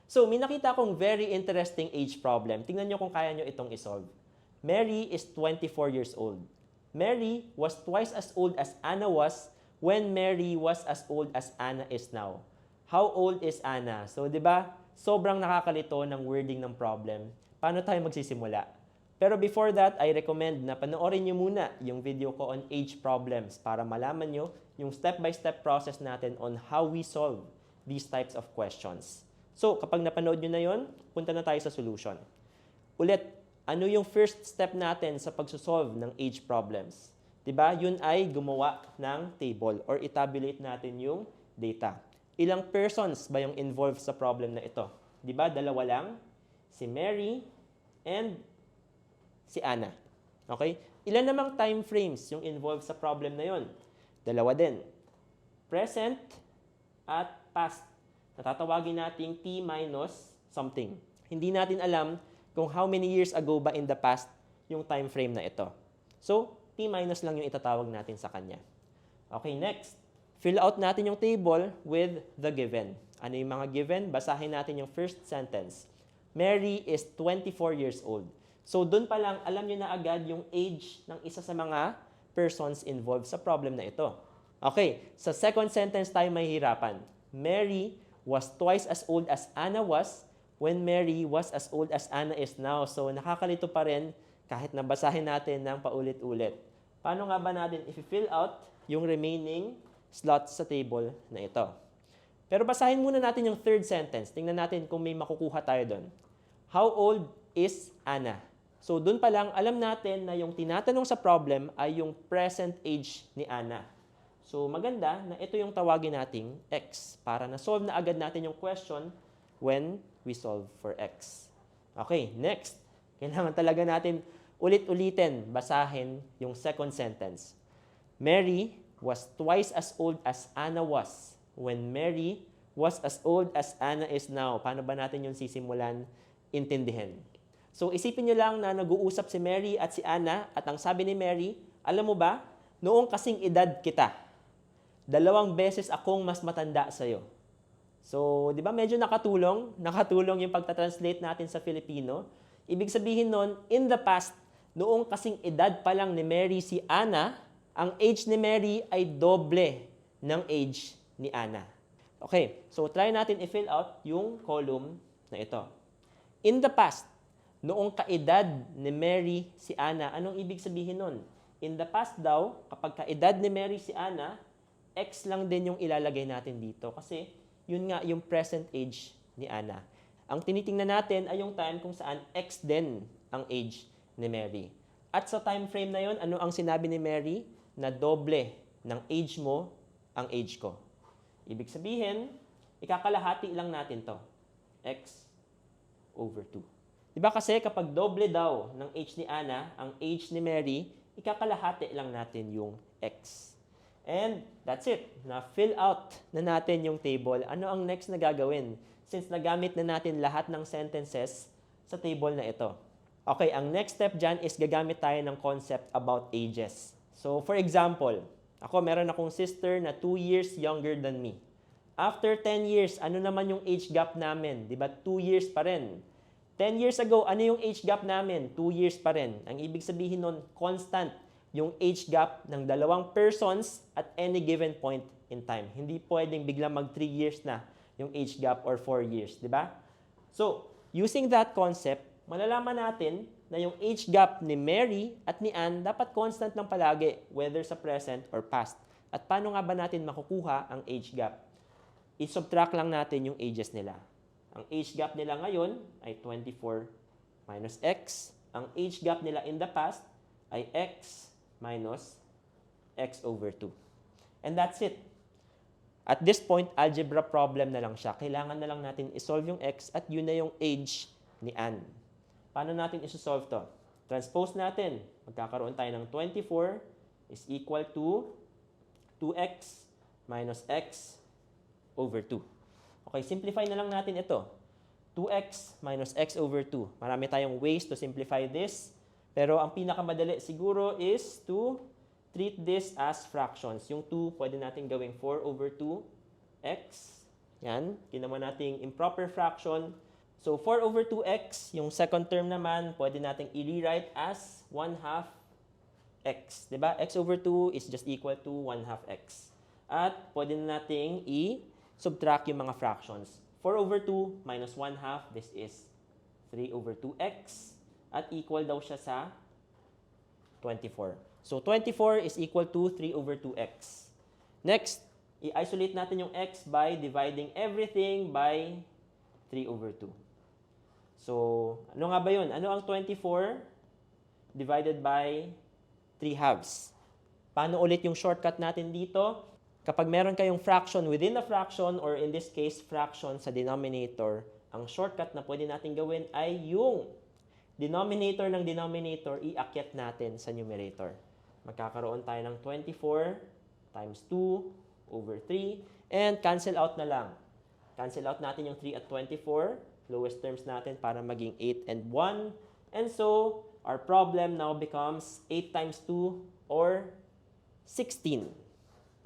So, may nakita akong very interesting age problem. Tingnan nyo kung kaya nyo itong isolve. Mary is 24 years old. Mary was twice as old as Anna was when Mary was as old as Anna is now. How old is Anna? So, di ba? Sobrang nakakalito ng wording ng problem. Paano tayo magsisimula? Pero before that, I recommend na panoorin nyo muna yung video ko on age problems para malaman nyo yung step-by-step process natin on how we solve these types of questions. So, kapag napanood nyo na yon, punta na tayo sa solution. Ulit, ano yung first step natin sa pagsosolve ng age problems? Diba? Yun ay gumawa ng table or itabulate natin yung data. Ilang persons ba yung involved sa problem na ito? Diba? Dalawa lang, si Mary and si Anna. Okay? Ilan namang time frames yung involved sa problem na yon? Dalawa din. Present at past. Natatawagin nating t minus something. Hindi natin alam kung how many years ago ba in the past yung time frame na ito. So, t minus lang yung itatawag natin sa kanya. Okay, next. Fill out natin yung table with the given. Ano yung mga given? Basahin natin yung first sentence. Mary is 24 years old. So, dun pa lang, alam nyo na agad yung age ng isa sa mga persons involved sa problem na ito. Okay, sa second sentence tayo mahihirapan. Mary was twice as old as Anna was when Mary was as old as Anna is now. So, nakakalito pa rin kahit nabasahin natin ng paulit-ulit. Paano nga ba natin i-fill out yung remaining slots sa table na ito? Pero basahin muna natin yung third sentence. Tingnan natin kung may makukuha tayo doon. How old is Anna? So, doon pa lang, alam natin na yung tinatanong sa problem ay yung present age ni Anna. So, maganda na ito yung tawagin nating x para na-solve na agad natin yung question when we solve for x. Okay, next. Kailangan talaga natin ulit-ulitin basahin yung second sentence. Mary was twice as old as Anna was when Mary was as old as Anna is now. Paano ba natin yung sisimulan intindihin? So, isipin nyo lang na nag-uusap si Mary at si Anna at ang sabi ni Mary, alam mo ba, noong kasing edad kita, 2 beses akong mas matanda sa'yo. So, di ba medyo nakatulong? Nakatulong yung pagta-translate natin sa Filipino. Ibig sabihin nun, in the past, noong kasing edad pa lang ni Mary si Anna, ang age ni Mary ay doble ng age ni Anna. Okay, so try natin i-fill out yung column na ito. In the past, noong kaedad ni Mary si Anna, anong ibig sabihin nun? In the past daw, kapag kaedad ni Mary si Anna, x lang din yung ilalagay natin dito kasi yun nga yung present age ni Anna. Ang tinitingnan natin ay yung time kung saan x din ang age ni Mary. At sa time frame na yun, ano ang sinabi ni Mary? Na doble ng age mo ang age ko. Ibig sabihin, ikakalahati lang natin to. X over 2. Diba kasi kapag doble daw ng age ni Anna, ang age ni Mary, ikakalahati lang natin yung x. And that's it. Na-fill out na natin yung table. Ano ang next na gagawin? Since nagamit na natin lahat ng sentences sa table na ito. Okay, ang next step dyan is gagamit tayo ng concept about ages. So, for example, meron akong sister na 2 years younger than me. After 10 years, ano naman yung age gap namin? Diba 2 years pa rin. 10 years ago, ano yung age gap namin? 2 years pa rin. Ang ibig sabihin nun, constant yung age gap ng dalawang persons at any given point in time. Hindi pwedeng biglang mag 3 years na yung age gap or 4 years, di ba? So, using that concept, malalaman natin na yung age gap ni Mary at ni Anne dapat constant lang palagi, whether sa present or past. At paano nga ba natin makukuha ang age gap? I-subtract lang natin yung ages nila. Ang age gap nila ngayon ay 24 minus x. Ang age gap nila in the past ay x minus x over 2. And that's it. At this point, algebra problem na lang siya. Kailangan na lang natin isolve yung x at yun na yung age ni Anne. Paano natin isosolve to? Transpose natin. Magkakaroon tayo ng 24 is equal to 2x minus x over 2. Okay, simplify na lang natin ito. 2x minus x over 2. Marami tayong ways to simplify this. Pero ang pinakamadali siguro is to treat this as fractions. Yung 2, pwede natin gawing 4 over 2x Yan, ginawa nating improper fraction. So, 4 over 2x, yung second term naman, pwede nating i-rewrite as 1/2 x. Diba? X over 2 is just equal to 1/2 x. At pwede na nating i-subtract yung mga fractions. 4 over 2 minus 1/2, this is 3 over 2x. At equal daw siya sa 24. So, 24 is equal to 3 over 2x. Next, i-isolate natin yung x by dividing everything by 3 over 2. So, ano nga ba yun? Ano ang 24 divided by 3/2? Paano ulit yung shortcut natin dito? Kapag meron kayong fraction within a fraction, or in this case, fraction sa denominator, ang shortcut na pwede natin gawin ay yung denominator ng denominator, iakyat natin sa numerator. Magkakaroon tayo ng 24 times 2 over 3, and cancel out na lang. Cancel out natin yung 3 at 24, lowest terms natin para maging 8 and 1. And so, our problem now becomes 8 times 2 or 16.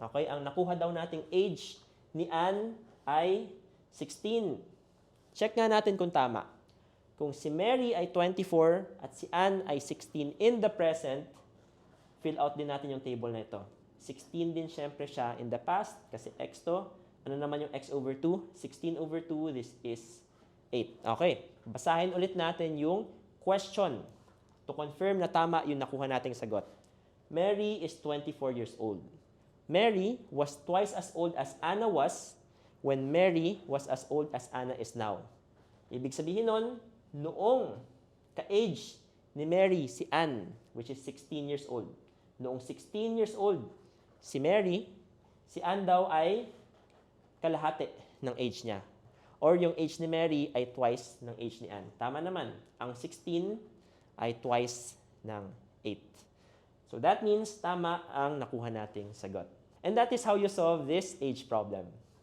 Okay, ang nakuha daw nating age ni Anne ay 16. Check nga natin kung tama. Kung si Mary ay 24 at si Anne ay 16 in the present, fill out din natin yung table na ito. 16 din syempre siya in the past kasi x to. Ano naman yung x over 2? 16 over 2, this is 8. Okay, basahin ulit natin yung question to confirm na tama yung nakuha nating sagot. Mary is 24 years old. Mary was twice as old as Anna was when Mary was as old as Anna is now. Ibig sabihin nun, noong ka-age ni Mary si Anne, which is 16 years old. Noong 16 years old si Mary, si Anne daw ay kalahati ng age niya. Or yung age ni Mary ay twice ng age ni Anne. Tama naman, ang 16 ay twice ng 8. So that means tama ang nakuha nating sagot. And that is how you solve this age problem.